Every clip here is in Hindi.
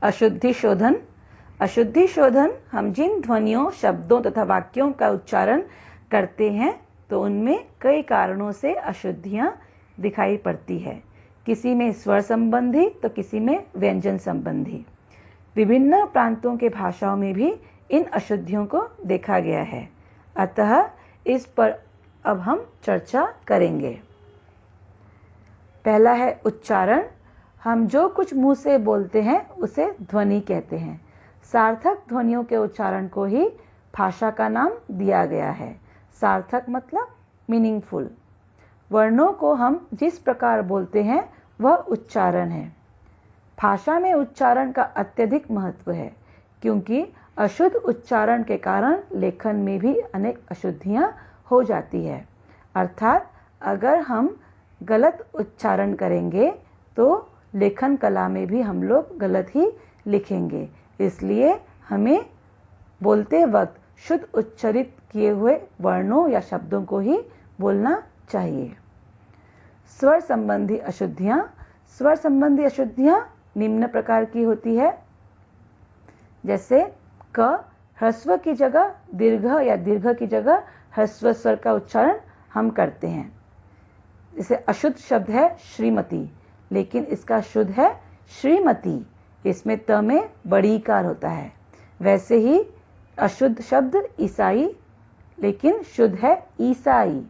अशुद्धि शोधन। अशुद्धि शोधन हम जिन ध्वनियों, शब्दों तथा वाक्यों का उच्चारण करते हैं तो उनमें कई कारणों से अशुद्धियां दिखाई पड़ती है। किसी में स्वर संबंधी तो किसी में व्यंजन संबंधी। विभिन्न प्रांतों के भाषाओं में भी इन अशुद्धियों को देखा गया है, अतः इस पर अब हम चर्चा करेंगे। पहला है उच्चारण। हम जो कुछ मुंह से बोलते हैं उसे ध्वनि कहते हैं। सार्थक ध्वनियों के उच्चारण को ही भाषा का नाम दिया गया है। सार्थक मतलब मीनिंगफुल। वर्णों को हम जिस प्रकार बोलते हैं वह उच्चारण है। भाषा में उच्चारण का अत्यधिक महत्व है, क्योंकि अशुद्ध उच्चारण के कारण लेखन में भी अनेक अशुद्धियां हो जाती है। अर्थात अगर हम गलत उच्चारण करेंगे तो लेखन कला में भी हम लोग गलत ही लिखेंगे। इसलिए हमें बोलते वक्त शुद्ध उच्चारित किए हुए वर्णों या शब्दों को ही बोलना चाहिए। स्वर संबंधी अशुद्धियां। स्वर संबंधी अशुद्धियां निम्न प्रकार की होती है, जैसे क ह्रस्व की जगह दीर्घ या दीर्घ की जगह ह्रस्व स्वर का उच्चारण हम करते हैं। जैसे अशुद्ध शब्द है श्रीमती, लेकिन इसका शुद्ध है श्रीमती। इसमें त में बड़ी ईकार होता है। वैसे ही अशुद्ध शब्द ईसाई, लेकिन शुद्ध है ईसाई।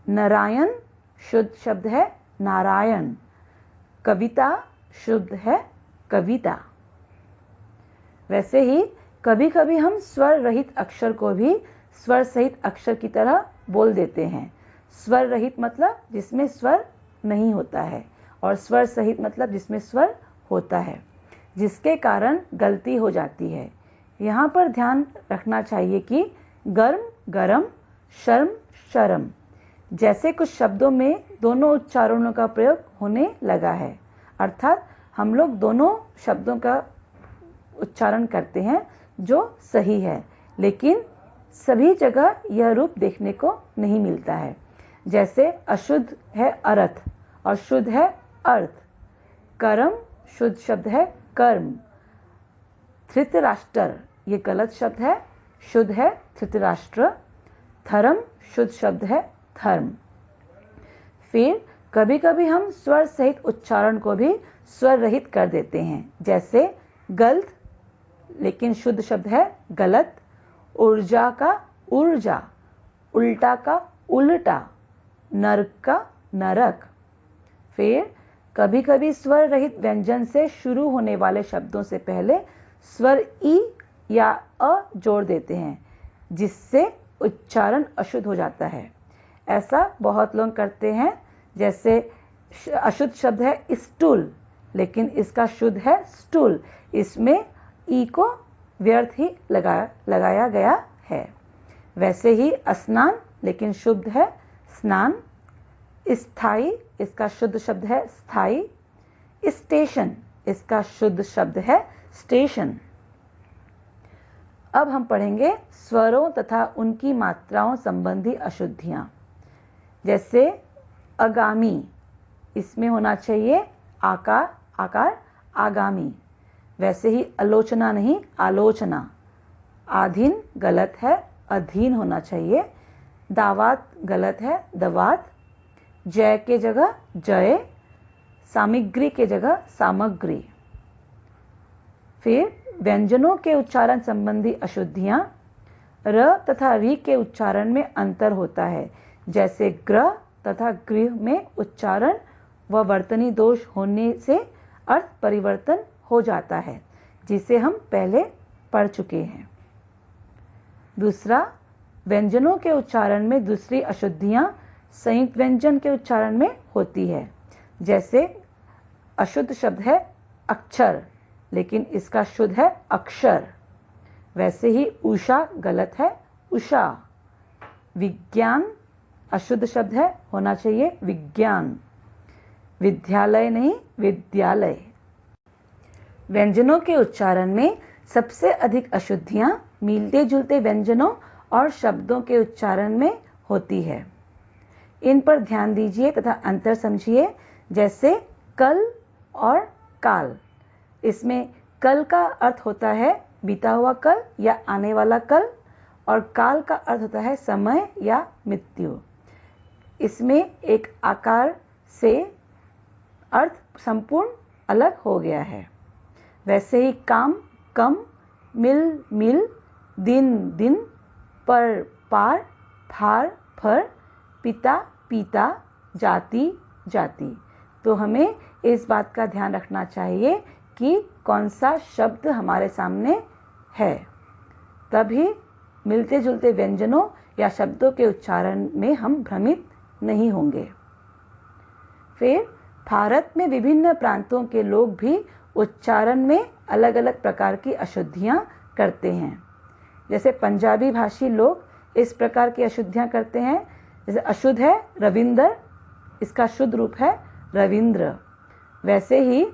नारायण शुद्ध शब्द है नारायण। कविता शुद्ध है कविता। वैसे ही कभी कभी हम स्वर रहित अक्षर को भी स्वर सहित अक्षर की तरह बोल देते हैं। स्वर रहित मतलब जिसमें स्वर नहीं होता है, और स्वर सहित मतलब जिसमें स्वर होता है, जिसके कारण गलती हो जाती है। यहाँ पर ध्यान रखना चाहिए कि गर्म गरम, शर्म शर्म जैसे कुछ शब्दों में दोनों उच्चारणों का प्रयोग होने लगा है। अर्थात हम लोग दोनों शब्दों का उच्चारण करते हैं जो सही है, लेकिन सभी जगह यह रूप देखने को नहीं मिलता है। जैसे अशुद्ध है अर्थ और शुद्ध है अर्थ। कर्म शुद्ध शब्द है कर्म। धृतराष्ट्र ये गलत शब्द है, शुद्ध है धृतराष्ट्र। धर्म शुद्ध शब्द है धर्म। फिर कभी कभी हम स्वर सहित उच्चारण को भी स्वर रहित कर देते हैं, जैसे गलत लेकिन शुद्ध शब्द है गलत। ऊर्जा का ऊर्जा, उल्टा का उल्टा, नरक का नरक। फिर कभी कभी स्वर रहित व्यंजन से शुरू होने वाले शब्दों से पहले स्वर ई या अ जोड़ देते हैं, जिससे उच्चारण अशुद्ध हो जाता है। ऐसा बहुत लोग करते हैं। जैसे अशुद्ध शब्द है स्टूल, लेकिन इसका शुद्ध है स्टूल। इसमें ई को व्यर्थ ही लगाया गया है। वैसे ही स्नान, लेकिन शुद्ध है स्नान। स्थाई इसका शुद्ध शब्द है स्थाई। स्टेशन इसका शुद्ध शब्द है स्टेशन। अब हम पढ़ेंगे स्वरों तथा उनकी मात्राओं संबंधी अशुद्धियां। जैसे आगामी, इसमें होना चाहिए आकार आगामी। वैसे ही आलोचना नहीं आलोचना। आधीन गलत है, अधीन होना चाहिए। दावात गलत है, दवात। जय के जगह जय, सामग्री के जगह सामग्री। फिर व्यंजनों के उच्चारण संबंधी अशुद्धियां। र तथा री के उच्चारण में अंतर होता है। जैसे ग्रह तथा गृह में उच्चारण व वर्तनी दोष होने से अर्थ परिवर्तन हो जाता है, जिसे हम पहले पढ़ चुके हैं। दूसरा, व्यंजनों के उच्चारण में दूसरी अशुद्धियां संयुक्त व्यंजन के उच्चारण में होती है। जैसे अशुद्ध शब्द है अक्षर, लेकिन इसका शुद्ध है अक्षर। वैसे ही उषा गलत है उषा। विज्ञान अशुद्ध शब्द है, होना चाहिए विज्ञान। विद्यालय नहीं विद्यालय। व्यंजनों के उच्चारण में सबसे अधिक अशुद्धियां मिलते जुलते व्यंजनों और शब्दों के उच्चारण में होती है। इन पर ध्यान दीजिए तथा अंतर समझिए। जैसे कल और काल। इसमें कल का अर्थ होता है बीता हुआ कल या आने वाला कल, और काल का अर्थ होता है समय या मृत्यु। इसमें एक आकार से अर्थ संपूर्ण अलग हो गया है। वैसे ही काम कम, मिल मिल, दिन दिन, पर पार, फार फर, पिता पीता, जाति जाति। तो हमें इस बात का ध्यान रखना चाहिए कि कौन सा शब्द हमारे सामने है, तभी मिलते जुलते व्यंजनों या शब्दों के उच्चारण में हम भ्रमित नहीं होंगे। फिर भारत में विभिन्न प्रांतों के लोग भी उच्चारण में अलग अलग प्रकार की अशुद्धियां करते हैं। जैसे पंजाबी भाषी लोग इस प्रकार की अशुद्धियां करते हैं। जैसे अशुद्ध है रविंदर, इसका शुद्ध रूप है रविंद्र। वैसे ही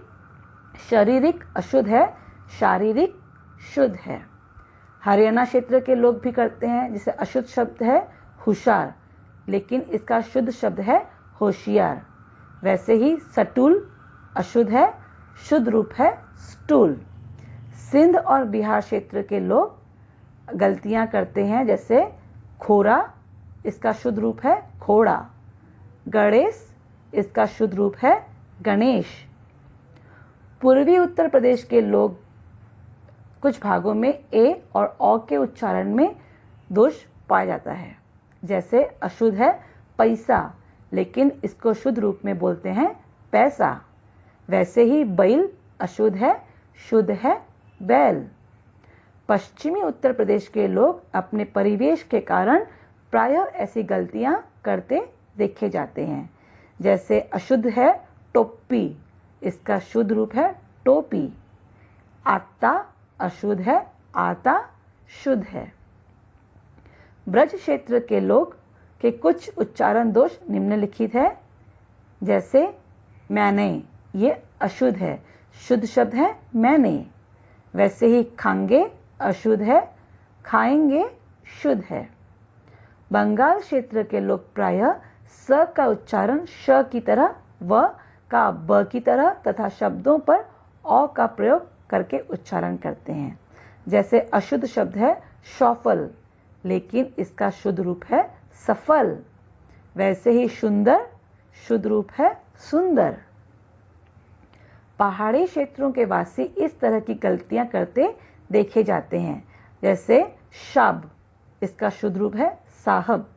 शारीरिक अशुद्ध है शारीरिक शुद्ध है। हरियाणा क्षेत्र के लोग भी करते हैं। जैसे अशुद्ध शब्द है हुशार, लेकिन इसका शुद्ध शब्द है होशियार। वैसे ही सटूल अशुद्ध है, शुद्ध रूप है स्टूल। सिंध और बिहार क्षेत्र के लोग गलतियां करते हैं। जैसे खोरा, इसका शुद्ध रूप है खोड़ा। गणेश, इसका शुद्ध रूप है गणेश। पूर्वी उत्तर प्रदेश के लोग कुछ भागों में ए और औ के उच्चारण में दोष पाया जाता है। जैसे अशुद्ध है पैसा, लेकिन इसको शुद्ध रूप में बोलते हैं पैसा। वैसे ही बैल अशुद्ध है, शुद्ध है बैल। पश्चिमी उत्तर प्रदेश के लोग अपने परिवेश के कारण प्रायः ऐसी गलतियां करते देखे जाते हैं। जैसे अशुद्ध है टोपी, इसका शुद्ध रूप है टोपी। आता अशुद्ध है, आता शुद्ध है। ब्रज क्षेत्र के लोग के कुछ उच्चारण दोष निम्नलिखित है। जैसे मैंने, ये अशुद्ध है, शुद्ध शब्द है मैंने। वैसे ही खाएंगे अशुद्ध है, खाएंगे शुद्ध है। बंगाल क्षेत्र के लोग प्रायः स का उच्चारण श की तरह, व का ब की तरह तथा शब्दों पर औ का प्रयोग करके उच्चारण करते हैं। जैसे अशुद्ध शब्द है शौफल, लेकिन इसका शुद्ध रूप है सफल। वैसे ही सुंदर, शुद्ध रूप है सुंदर। पहाड़ी क्षेत्रों के वासी इस तरह की गलतियां करते देखे जाते हैं। जैसे शाब, इसका शुद्ध रूप है साहब।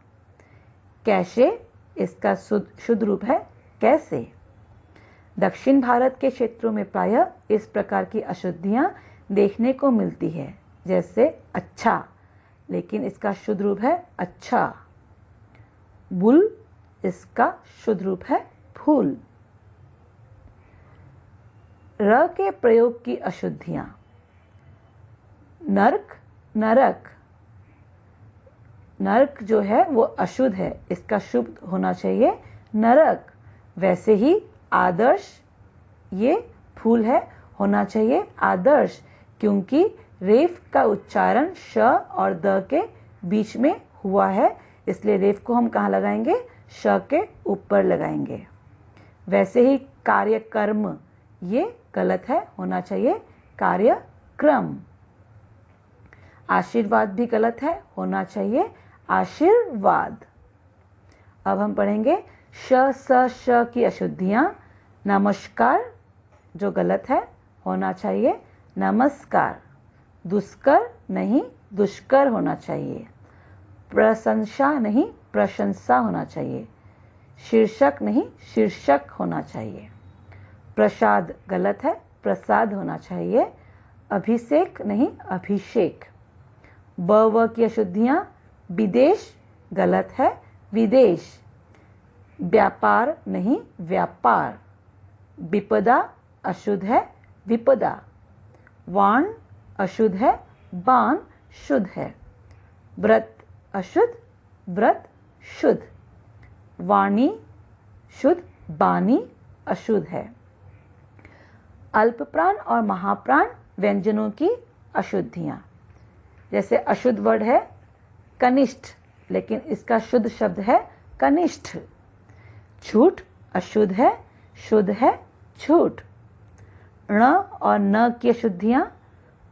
कैसे, इसका शुद्ध रूप है कैसे। दक्षिण भारत के क्षेत्रों में प्रायः इस प्रकार की अशुद्धियां देखने को मिलती है। जैसे अच्छा, लेकिन इसका शुद्ध रूप है अच्छा। बुल, इसका शुद्ध रूप है फूल। र के प्रयोग की अशुद्धियां। नर्क, नरक। नर्क जो है वो अशुद्ध है, इसका शुद्ध होना चाहिए नरक। वैसे ही आदर्श, ये फूल है, होना चाहिए आदर्श, क्योंकि रेफ का उच्चारण श और द के बीच में हुआ है, इसलिए रेफ को हम कहाँ लगाएंगे, श के ऊपर लगाएंगे। वैसे ही कार्यकर्म, ये गलत है, होना चाहिए कार्यक्रम। आशीर्वाद भी गलत है, होना चाहिए आशीर्वाद। अब हम पढ़ेंगे श स श की अशुद्धियां। नमस्कार जो गलत है, होना चाहिए नमस्कार। दुष्कर नहीं दुष्कर होना चाहिए। प्रशंसा नहीं प्रशंसा होना चाहिए। शीर्षक नहीं शीर्षक होना चाहिए। प्रसाद गलत है, प्रसाद होना चाहिए। अभिषेक नहीं अभिषेक। ब व की अशुद्धियां। विदेश गलत है, विदेश। व्यापार नहीं व्यापार। विपदा अशुद्ध है, विपदा। वाण अशुद्ध है, बाण शुद्ध है। व्रत अशुद्ध, व्रत शुद्ध। वाणी शुद्ध, बानी अशुद्ध है। अल्पप्राण और महाप्राण व्यंजनों की अशुद्धियां। जैसे अशुद्ध वर्ड है कनिष्ठ, लेकिन इसका शुद्ध शब्द है कनिष्ठ। झूठ अशुद्ध है, शुद्ध है झूठ। ण और न की अशुद्धियां।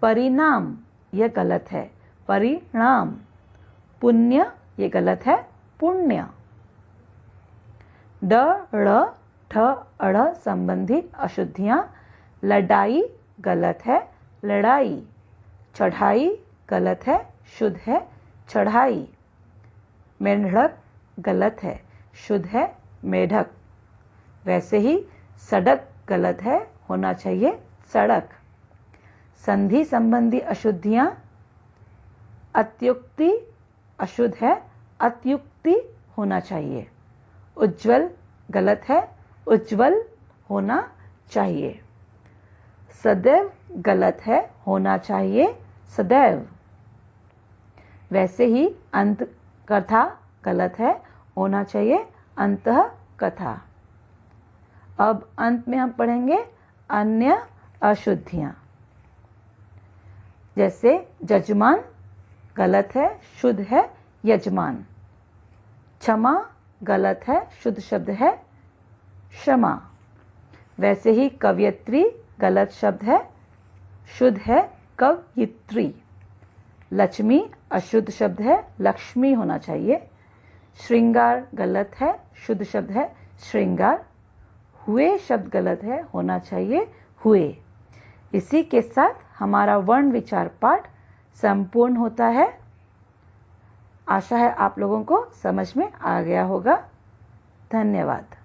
परिणाम यह गलत है, परिणाम। पुण्य ये गलत है, पुण्य। ड ड़ ठ अड़ संबंधी अशुद्धियां। लड़ाई गलत है, लड़ाई। चढ़ाई गलत है, शुद्ध है चढ़ाई। मेंढक गलत है, शुद्ध है मेढक। वैसे ही सड़क गलत है, होना चाहिए सड़क। संधि संबंधी अशुद्धियां। अत्युक्ति अशुद्ध है, अत्युक्ति होना चाहिए। उज्ज्वल गलत है, उज्ज्वल होना चाहिए। सदैव गलत है, होना चाहिए सदैव। वैसे ही अंत कथा गलत है, होना चाहिए अंतः कथा। अब अंत में हम पढ़ेंगे अन्य अशुद्धियां। जैसे जजमान गलत है, शुद्ध है यजमान। क्षमा गलत है, शुद्ध शब्द है क्षमा। वैसे ही कवयित्री गलत शब्द है, शुद्ध है कवयित्री। लक्ष्मी अशुद्ध शब्द है, लक्ष्मी होना चाहिए। श्रृंगार गलत है, शुद्ध शब्द है श्रृंगार। हुए शब्द गलत है, होना चाहिए हुए। इसी के साथ हमारा वर्ण विचार पाठ संपूर्ण होता है। आशा है आप लोगों को समझ में आ गया होगा। धन्यवाद।